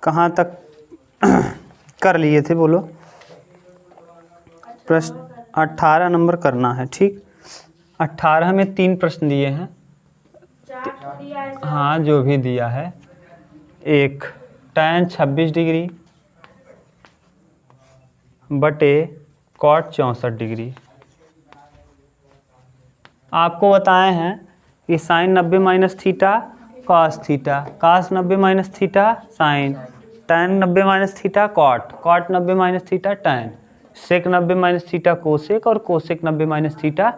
कहाँ तक कर लिए थे बोलो? प्रश्न 18 नंबर करना है। ठीक, 18 में 3 प्रश्न दिए हैं। हाँ, जो भी दिया है। एक tan 26 डिग्री बटे cot 64 डिग्री। आपको बताए हैं कि sine 90 minus theta cos theta, cos 90 minus theta sine, tan 90 minus theta cot, cot 90 minus theta tan, sec 90 minus theta cosec और cosec 90 minus theta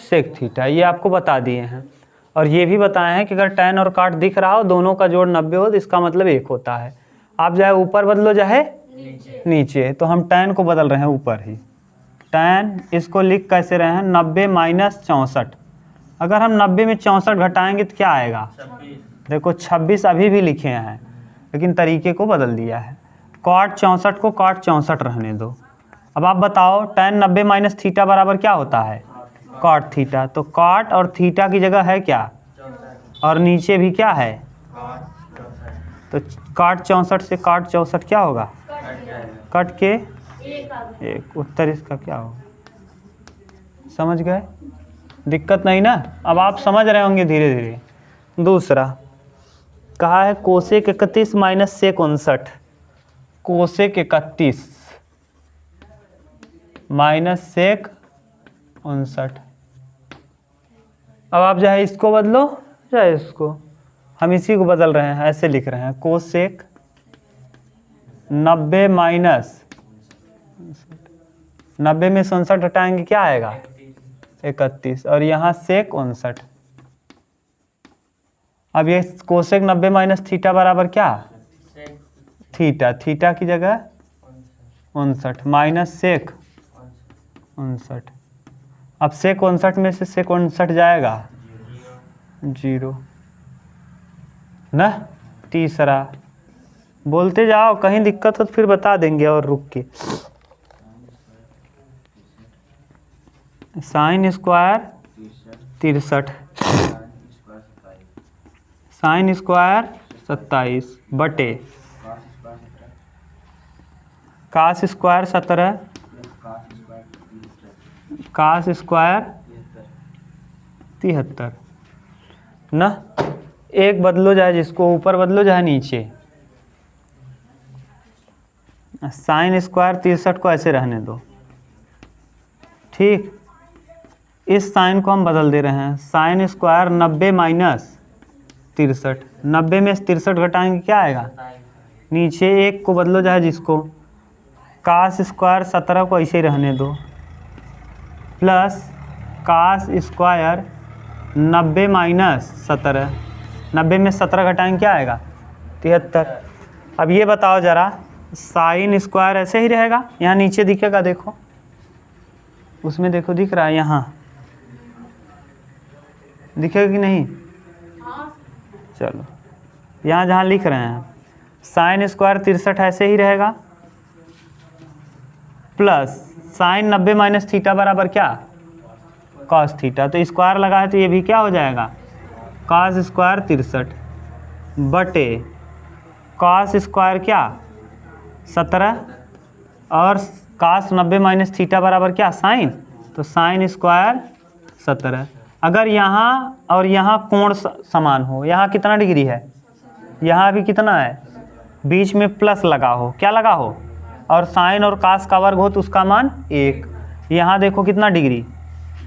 sec theta. ये आपको बता दिए हैं। और ये भी बताए हैं कि अगर tan और कॉट दिख रहा हो, दोनों का जोड़ 90 हो तो इसका मतलब 1 होता है। आप चाहे ऊपर बदलो चाहे नीचे, तो हम tan को बदल रहे हैं ऊपर ही। tan इसको लिख कैसे रहे हैं? 90 माइनस 64। अगर हम 90 में 64 घटाएंगे तो क्या आएगा? देखो 26 अभी भी लिखे हैं, लेकिन तरीके को बदल दिया है। cot 64 को cot 64 रहने दो। अब आप बताओ tan 90 माइनस थीटा बराबर क्या होता है? cot theta. तो cot और थीटा की जगह है क्या? और नीचे भी क्या है? तो cot 64 से cot 64 क्या होगा? कट के एक। उत्तर इसका क्या होगा? समझ गए? दिक्कत नहीं ना? अब आप समझ रहे होंगे धीरे धीरे। दूसरा कहा है cosec 31 minus sec 59। Cosec 31 minus sec 59। अब आप चाहे इसको बदलो चाहे इसको, हम इसी को बदल रहे हैं, ऐसे लिख रहे हैं। कोसेक 90 माइनस 90 में 59 हटाएंगे क्या आएगा? 31। और यहाँ सेक 59। अब ये कोसेक 90 माइनस थीटा बराबर क्या? थीटा। थीटा की जगह 59 माइनस सेक 59। अब सेक 59 में से सेक 59 जाएगा 0 ना। तीसरा बोलते जाओ, कहीं दिक्कत हो तो फिर बता देंगे और रुक के। साइन स्क्वायर 63, साइन स्क्वायर 27 बटे कास स्क्वायर 17, कास स्क्वायर 73 ना। एक बदलो जाए, जिसको ऊपर बदलो जाए नीचे। साइन स्क्वायर 63 को ऐसे रहने दो। ठीक, इस साइन को हम बदल दे रहे हैं। साइन स्क्वायर 90 माइनस 63, 90 में 63 घटाएंगे क्या आएगा? नीचे एक को बदलो जाए जिसको। कास स्क्वायर 17 को ऐसे ही रहने दो, प्लस कास स्क्वायर 90 माइनस 17, 90 में 17 घटाएंगे क्या आएगा? 73। अब ये बताओ ज़रा, साइन स्क्वायर ऐसे ही रहेगा, यहाँ नीचे दिखेगा, देखो उसमें, देखो दिख रहा है, यहाँ दिखेगा कि नहीं? चलो, यहाँ जहाँ लिख रहे हैं साइन स्क्वायर 63 ऐसे ही रहेगा, प्लस साइन 90 माइनस थीटा बराबर क्या? Cos theta. तो स्क्वायर लगा है तो ये भी क्या हो जाएगा? कॉस स्क्वायर 63 बटे कॉस स्क्वायर क्या? 17 और कास 90 माइनस थीटा बराबर क्या? साइन। तो साइन स्क्वायर 17। अगर यहाँ और यहाँ कोण समान हो, यहाँ कितना डिग्री है? यहाँ भी कितना है? बीच में प्लस लगा हो, क्या लगा हो? और साइन और कास का वर्ग हो तो उसका मान 1। यहाँ देखो कितना डिग्री?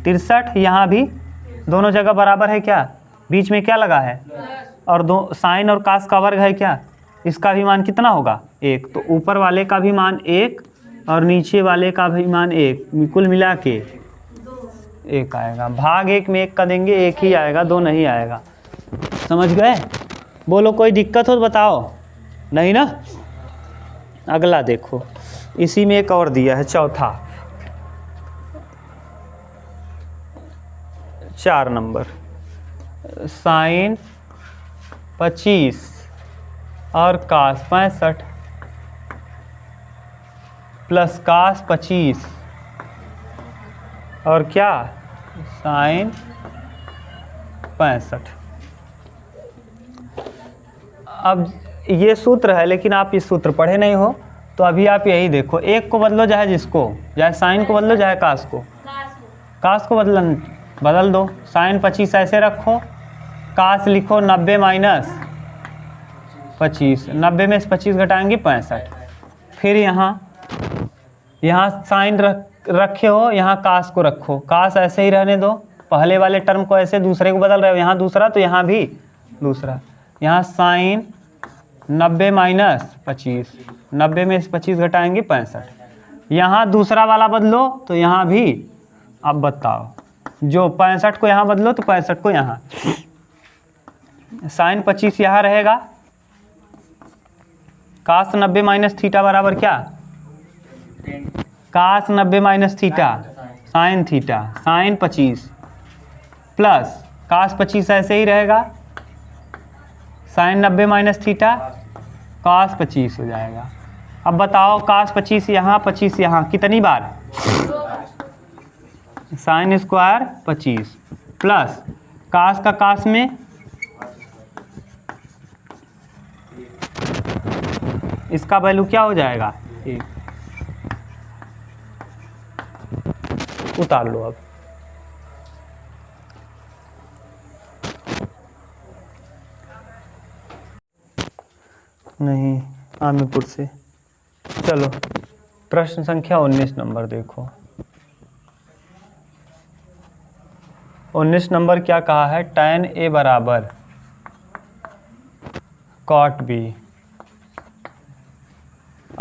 63। यहाँ भी दोनों जगह बराबर है क्या? बीच में क्या लगा है? और दो साइन और कास का वर्ग है क्या? इसका भी मान कितना होगा? 1। तो ऊपर वाले का भी मान 1 और नीचे वाले का भी मान 1, कुल मिला के 1 आएगा। भाग 1 में 1 का देंगे, 1 ही आएगा, 2 नहीं आएगा। समझ गए? बोलो कोई दिक्कत हो तो बताओ। नहीं ना? अगला देखो, इसी में एक और दिया है, चौथा 4 नंबर। साइन 25 और कास 65 प्लस कास 25 और क्या? साइन 65। अब ये सूत्र है, लेकिन आप इस सूत्र पढ़े नहीं हो, तो अभी आप यही देखो, एक को बदलो चाहे जिसको, चाहे साइन को बदलो चाहे कास को, कास को बदल दो। साइन 25 ऐसे रखो, कास लिखो 90 माइनस 25, 90 में से 25 घटाएंगे 65। फिर यहाँ साइन रखे हो, यहाँ कास को रखो, कास ऐसे ही रहने दो, पहले वाले टर्म को ऐसे, दूसरे को बदल रहे हो, यहाँ दूसरा तो यहाँ भी दूसरा। यहाँ साइन 90 माइनस 25, 90 में से 25 घटाएंगे 65। यहाँ दूसरा वाला बदलो तो यहाँ भी, अब बताओ, जो 65 को यहाँ बदलो तो 65 को यहाँ, साइन 25 यहाँ रहेगा, कास 90 माइनस थीटा बराबर क्या, cos 90 minus theta sine theta, sine 25 plus cos 25 ऐसे ही रहेगा, साइन 90 माइनस थीटा कास 25 हो जाएगा। अब बताओ, कास 25 यहाँ 25 यहाँ, कितनी बार, साइन स्क्वायर 25 प्लस कास का कास में, इसका वैल्यू क्या हो जाएगा, 1। उतार लो अब। नहीं, आमीपुर से। चलो प्रश्न संख्या 19 नंबर देखो। 19 नंबर क्या कहा है, tan a बराबर cot b।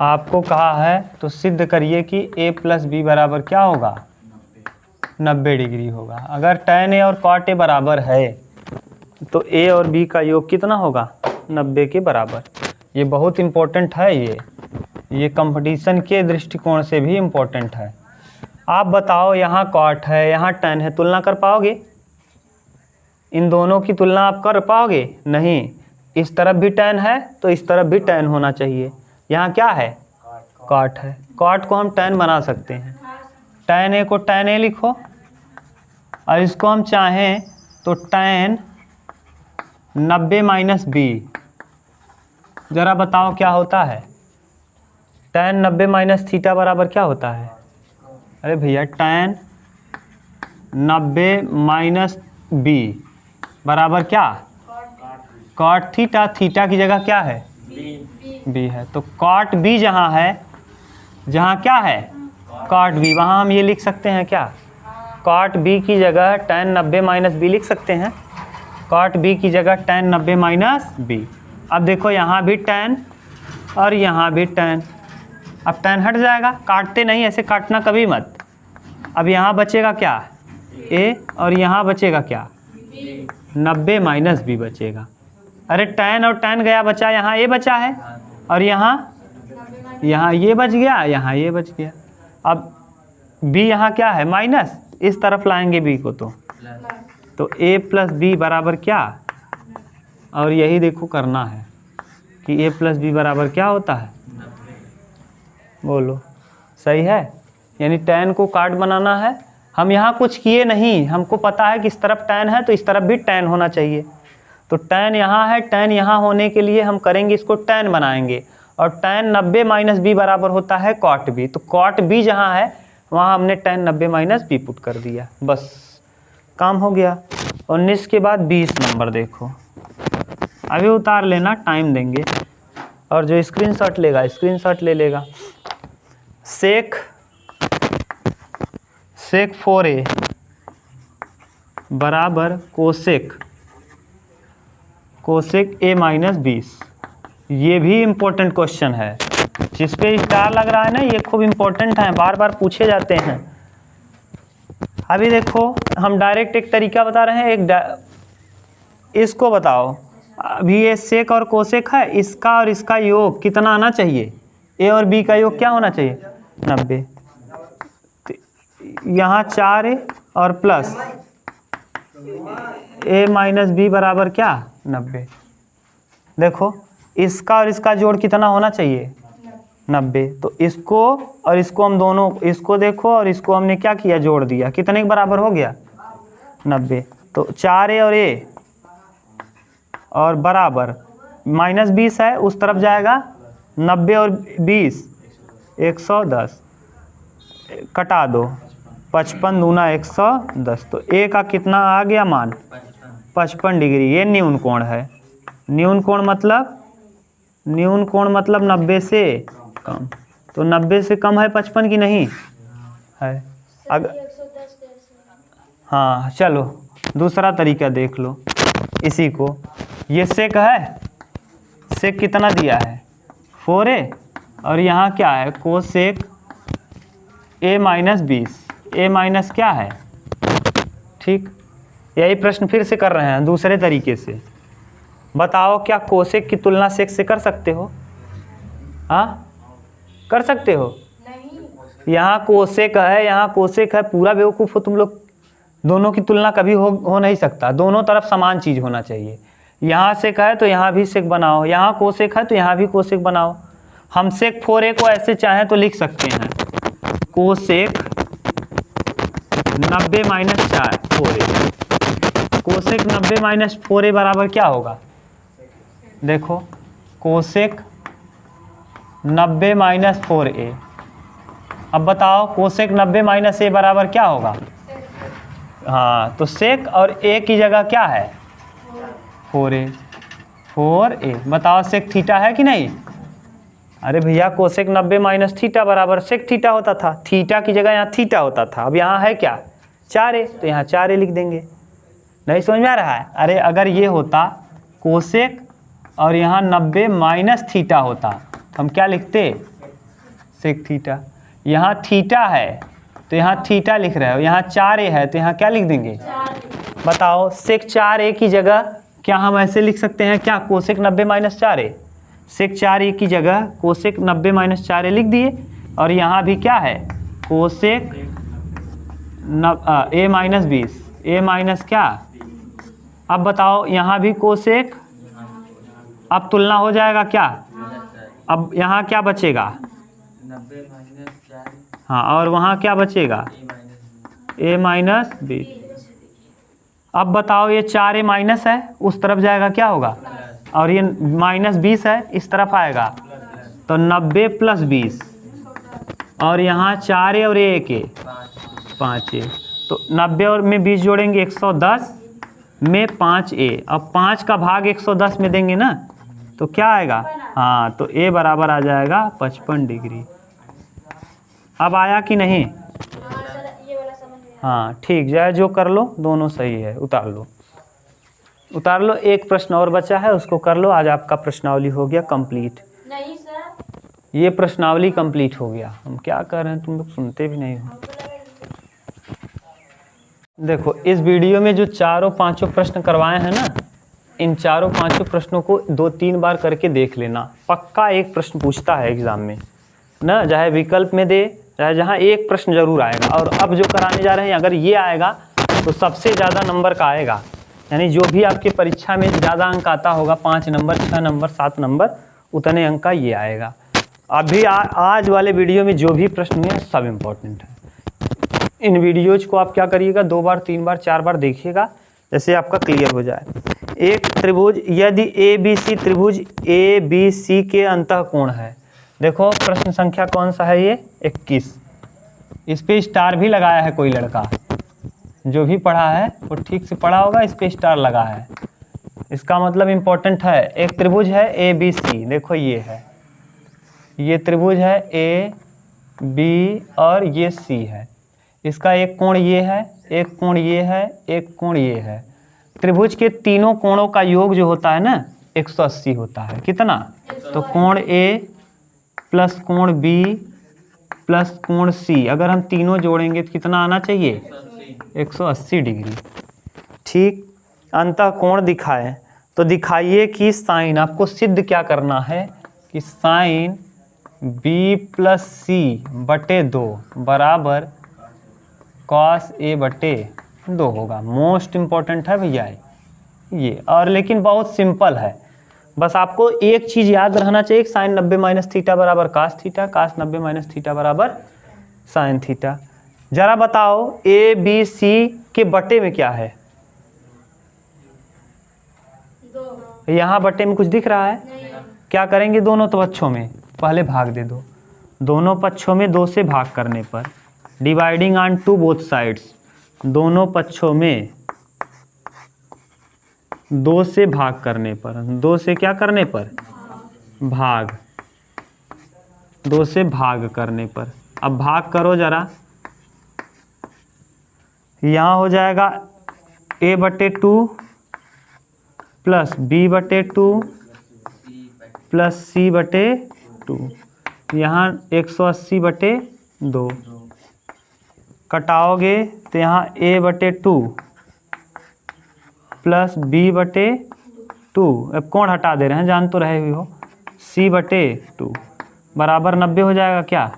आपको कहा है तो सिद्ध करिए कि a प्लस बी बराबर क्या होगा, 90 डिग्री होगा। अगर tan a और cot a बराबर है तो a और b का योग कितना होगा, 90 के बराबर। ये बहुत इम्पोर्टेंट है, ये कंपटीशन के दृष्टिकोण से भी इम्पोर्टेंट है। आप बताओ, यहाँ cot है, यहाँ tan है, तुलना कर पाओगे, इन दोनों की तुलना आप कर पाओगे नहीं। इस तरफ भी tan है तो इस तरफ भी tan होना चाहिए। यहाँ क्या है, cot है, cot को हम tan बना सकते हैं, tan a को tan a लिखो, और इसको हम चाहें तो tan 90 माइनस बी। ज़रा बताओ क्या होता है, tan 90 माइनस थीटा बराबर क्या होता है, अरे भैया tan 90 माइनस बी बराबर क्या, cot थीटा, थीटा की जगह क्या है, बी है। तो cot b जहाँ है, जहाँ क्या है cot b, वहाँ हम ये लिख सकते हैं क्या, cot b की जगह tan 90 माइनस बी लिख सकते हैं, cot b की जगह tan 90 माइनस बी। अब देखो, यहाँ भी tan और यहाँ भी tan, अब tan हट जाएगा, काटते नहीं, ऐसे काटना कभी मत। अब यहाँ बचेगा क्या, a, और यहाँ बचेगा क्या, 90 माइनस बी बचेगा। अरे tan और tan गया, बचा यहाँ a बचा है, और यहाँ ये बच गया, यहाँ ये बच गया। अब b यहाँ क्या है, माइनस, इस तरफ लाएंगे b को तो a प्लस बी बराबर क्या, और यही देखो करना है कि a प्लस बी बराबर क्या होता है, बोलो सही है। यानी tan को काट बनाना है, हम यहाँ कुछ किए नहीं, हमको पता है कि इस तरफ tan है तो इस तरफ भी tan होना चाहिए। तो tan यहाँ है, tan यहाँ होने के लिए हम करेंगे, इसको tan बनाएंगे, और tan 90 माइनस बी बराबर होता है cot b। तो cot b जहाँ है वहाँ हमने tan 90 माइनस बी पुट कर दिया, बस काम हो गया। 19 के बाद 20 नंबर देखो, अभी उतार लेना, टाइम देंगे, और जो स्क्रीनशॉट लेगा स्क्रीनशॉट ले लेगा। सेक 4a बराबर कोसेक a माइनस 20। ये भी इम्पोर्टेंट क्वेश्चन है, जिस पे स्टार लग रहा है ना, ये खूब इम्पोर्टेंट है, बार बार पूछे जाते हैं। अभी देखो, हम डायरेक्ट एक तरीका बता रहे हैं, इसको बताओ। अभी ये सेक और कोसेक है, इसका और इसका योग कितना आना चाहिए, a और b का योग क्या होना चाहिए, 90। यहाँ 4a और प्लस a माइनस बी बराबर क्या, 90। देखो, इसका और इसका जोड़ कितना होना चाहिए, 90। तो इसको और इसको हम दोनों, इसको देखो और इसको हमने क्या किया, जोड़ दिया, कितने के बराबर हो गया, 90। तो 4a और a और बराबर -20 है, उस तरफ जाएगा 90 और 20 110, कटा दो 55 दूना 110, तो ए का कितना आ गया मान 55 डिग्री। ये न्यून कोण है। न्यून कोण मतलब 90 से कम, तो 90 से कम है 55 की नहीं है। अगर हाँ चलो दूसरा तरीका देख लो इसी को। ये सेक है, सेक कितना दिया है 4a, और यहाँ क्या है कोसेक a - 20, a माइनस क्या है, ठीक। यही प्रश्न फिर से कर रहे हैं दूसरे तरीके से। बताओ क्या कोसेक की तुलना सेक से कर सकते हो? हाँ कर सकते हो? नहीं। यहाँ कोसेक है, यहाँ कोसेक है, पूरा बेवकूफ़ हो तुम लोग। दोनों की तुलना कभी हो नहीं सकता, दोनों तरफ समान चीज़ होना चाहिए। यहाँ सेक है तो यहाँ भी सेक बनाओ, यहाँ कोसेक है तो यहाँ भी कोसेक बनाओ। हम सेक 4a को ऐसे चाहें तो लिख सकते हैं कोसेक 90 - 4a। कोसेक 90 - 4a बराबर क्या होगा? देखो कोसेक 90 - 4a। अब बताओ कोसेक 90 - a बराबर क्या होगा? हाँ तो सेक और a की जगह क्या है 4a। बताओ सेक थीटा है कि नहीं? अरे भैया कोसेक 90 - थीटा बराबर सेक थीटा होता था, थीटा की जगह यहाँ थीटा होता था। अब यहाँ है क्या 4a, तो यहाँ 4a लिख देंगे। नहीं समझ में आ रहा है? अरे अगर ये होता कोसेक और यहाँ 90 - थीटा होता, हम क्या लिखते सेक थीटा। यहाँ थीटा है तो यहाँ थीटा लिख रहे हो, यहाँ 4a है तो यहाँ क्या लिख देंगे। बताओ सेक 4a की जगह क्या हम ऐसे लिख सकते हैं क्या कोसेक 90 - 4a। सेक 4a की जगह कोसेक 90 - 4a लिख दिए, और यहाँ भी क्या है कोसेक a - 20, a माइनस क्या। अब बताओ यहाँ भी कोसेक, अब तुलना हो जाएगा क्या। अब यहाँ क्या बचेगा 90 - 4। हाँ, और वहाँ क्या बचेगा a - 20। अब बताओ ये 4a माइनस है, उस तरफ जाएगा क्या होगा, और ये -20 है इस तरफ आएगा, तो 90 + 20, और यहाँ 4a और a के 5a, तो 90 और में 20 जोड़ेंगे 110 में 5a। अब 5 का भाग 110 में देंगे ना, तो क्या आएगा, हाँ तो a बराबर आ जाएगा 55 डिग्री। अब आया कि नहीं? हाँ ठीक, जाए जो कर लो, दोनों सही है, उतार लो उतार लो। एक प्रश्न और बचा है, उसको कर लो। आज आपका प्रश्नावली हो गया कंप्लीट। नहीं सर, ये प्रश्नावली कंप्लीट हो गया। हम क्या कर रहे हैं, तुम लोग सुनते भी नहीं हो। देखो इस वीडियो में जो चारों पांचों प्रश्न करवाए हैं ना, इन चारों पांचों प्रश्नों को 2-3 बार करके देख लेना। पक्का एक प्रश्न पूछता है एग्जाम में ना, चाहे विकल्प में दे चाहे जहाँ, एक प्रश्न जरूर आएगा। और अब जो कराने जा रहे हैं, अगर ये आएगा तो सबसे ज़्यादा नंबर का आएगा। यानी जो भी आपके परीक्षा में ज़्यादा अंक आता होगा, 5 नंबर 6 नंबर 7 नंबर, उतने अंक का ये आएगा। अभी आज वाले वीडियो में जो भी प्रश्न है सब इम्पोर्टेंट है। इन वीडियोज को आप क्या करिएगा, 2 बार 3 बार 4 बार देखिएगा, जैसे आपका क्लियर हो जाए। एक त्रिभुज, यदि ABC त्रिभुज ABC के अंतःकोण है। देखो प्रश्न संख्या कौन सा है ये 21। इस पे स्टार भी लगाया है कोई लड़का, जो भी पढ़ा है वो ठीक से पढ़ा होगा, इस पे स्टार लगा है, इसका मतलब इम्पोर्टेंट है। एक त्रिभुज है ABC, देखो ये है, ये त्रिभुज है AB और ये C है। इसका एक कोण ये है, एक कोण ये है, एक कोण ये है। त्रिभुज के तीनों कोणों का योग जो होता है ना 180 होता है। कितना? तो कोण A प्लस कोण B प्लस कोण C, अगर हम तीनों जोड़ेंगे तो कितना आना चाहिए 180 डिग्री। ठीक, अंतःकोण दिखाएं तो दिखाइए कि साइन, आपको सिद्ध क्या करना है कि साइन B + C / 2 बराबर cos A / 2 होगा। मोस्ट इम्पॉर्टेंट है भैया ये, और लेकिन बहुत सिंपल है। बस आपको एक चीज़ याद रहना चाहिए, साइन 90 - थीटा बराबर cos थीटा, cos 90 - थीटा बराबर साइन थीटा। जरा बताओ ABC के बटे में क्या है? 2 यहाँ बटे में कुछ दिख रहा है? क्या करेंगे दोनों तो पक्षों में? पहले भाग दे दो। दोनों पक्षों में 2 से भाग करने पर, dividing on to both sides, दोनों पक्षों में 2 से भाग करने पर, 2 से क्या करने पर? भाग, 2 से भाग करने पर। अब भाग करो जरा, यहाँ हो जाएगा a/2 plus b/2 plus c/2, यहाँ 180/2 कटाओगे तो यहाँ a/2 प्लस b/2, अब कौन हटा दे रहे हैं, जान तो रहे हुए हो, c/2 बराबर 90 हो जाएगा क्या?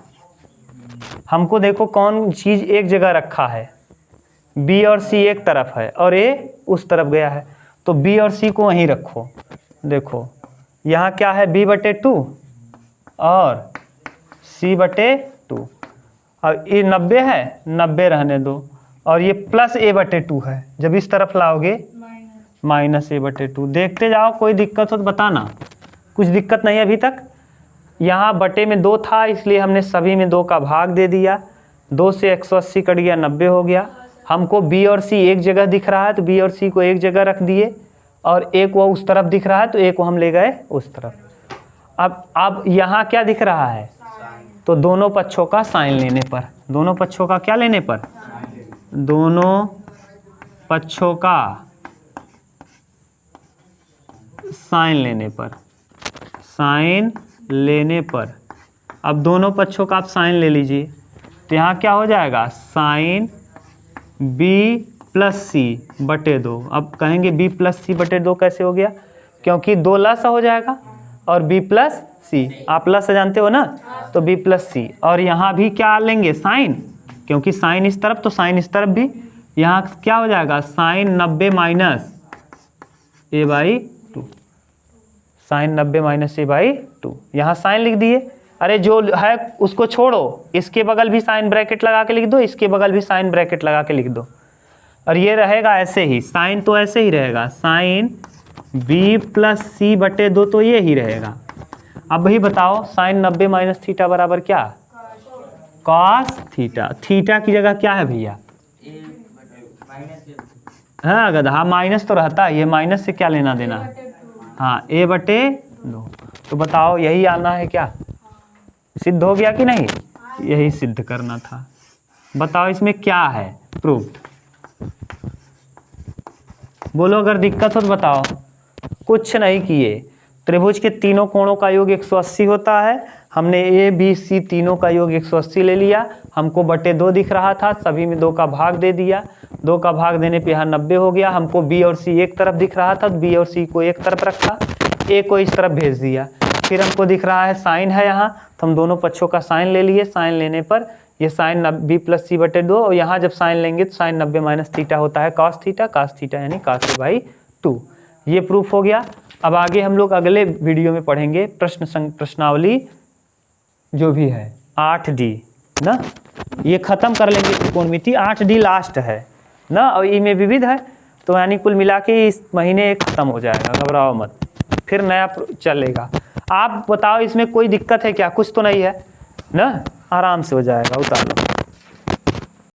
हमको देखो कौन चीज़ एक जगह रखा है, b और c एक तरफ है और a उस तरफ गया है, तो b और c को वहीं रखो। देखो यहाँ क्या है, b/2 और c/2, और ये 90 है, 90 रहने दो, और ये प्लस a/2 है, जब इस तरफ लाओगे माइनस a/2। देखते जाओ, कोई दिक्कत हो तो बताना। कुछ दिक्कत नहीं अभी तक? यहाँ बटे में 2 था, इसलिए हमने सभी में 2 का भाग दे दिया, 2 से 180 कट गया, 90 हो गया। हमको b और c एक जगह दिख रहा है तो b और c को एक जगह रख दिए, और एक वो उस तरफ दिख रहा है तो एक वो हम ले गए उस तरफ। अब यहाँ क्या दिख रहा है, तो दोनों पक्षों का साइन लेने पर, दोनों पक्षों का क्या लेने पर? दोनों पक्षों का साइन लेने पर, साइन लेने पर। अब दोनों पक्षों का आप साइन ले लीजिए, तो यहाँ क्या हो जाएगा, साइन b प्लस c/2। अब कहेंगे b प्लस c/2 कैसे हो गया, क्योंकि 2 लस हो जाएगा और b प्लस c, आप लस जानते हो ना, तो b प्लस c। और यहाँ भी क्या लेंगे, साइन, क्योंकि साइन इस तरफ तो साइन इस तरफ भी, यहाँ क्या हो जाएगा, sign 90 minus a/2, sign 90 minus a/2। यहाँ साइन लिख दिए। अरे जो है उसको छोड़ो, इसके बगल भी साइन ब्रैकेट लगा के लिख दो, इसके बगल भी साइन ब्रैकेट लगा के लिख दो, और ये रहेगा ऐसे ही, साइन तो ऐसे ही रहेगा, साइन b प्लस c/2 तो ये ही रहेगा। अब वही बताओ, साइन 90 माइनस थीटा बराबर क्या, कॉस थीटा। थीटा की जगह क्या है भैया, हाँ गधा, माइनस तो रहता है, ये माइनस से क्या लेना देना है, हाँ a/2। तो बताओ यही आना है क्या, सिद्ध हो गया कि नहीं? यही सिद्ध करना था। बताओ इसमें क्या है प्रूफ, बोलो अगर दिक्कत हो तो बताओ। कुछ नहीं किए, त्रिभुज के तीनों कोणों का योग 180 होता है, हमने ए बी सी तीनों का योग 180 ले लिया, हमको बटे 2 दिख रहा था, सभी में 2 का भाग दे दिया, 2 का भाग देने पे यहाँ 90 हो गया। हमको बी और सी एक तरफ दिख रहा था तो बी और सी को एक तरफ रखा, ए को इस तरफ भेज दिया। फिर हमको दिख रहा है साइन है यहाँ, तो हम दोनों पक्षों का साइन ले लिए, साइन लेने पर ये साइन b प्लस c/2, और यहाँ जब साइन लेंगे तो साइन 90 माइनस थीटा होता है cos थीटा यानी cos a/2। ये प्रूफ हो गया। अब आगे हम लोग अगले वीडियो में पढ़ेंगे प्रश्नावली जो भी है 8D ना, ये ख़त्म कर लेंगे त्रिकोणमिति। 8D लास्ट है ना, और ई में विविध है, तो यानी कुल मिला के इस महीने ख़त्म हो जाएगा, घबराओ मत, फिर नया चलेगा। आप बताओ इसमें कोई दिक्कत है क्या, कुछ तो नहीं है ना, आराम से हो जाएगा, उतार लो।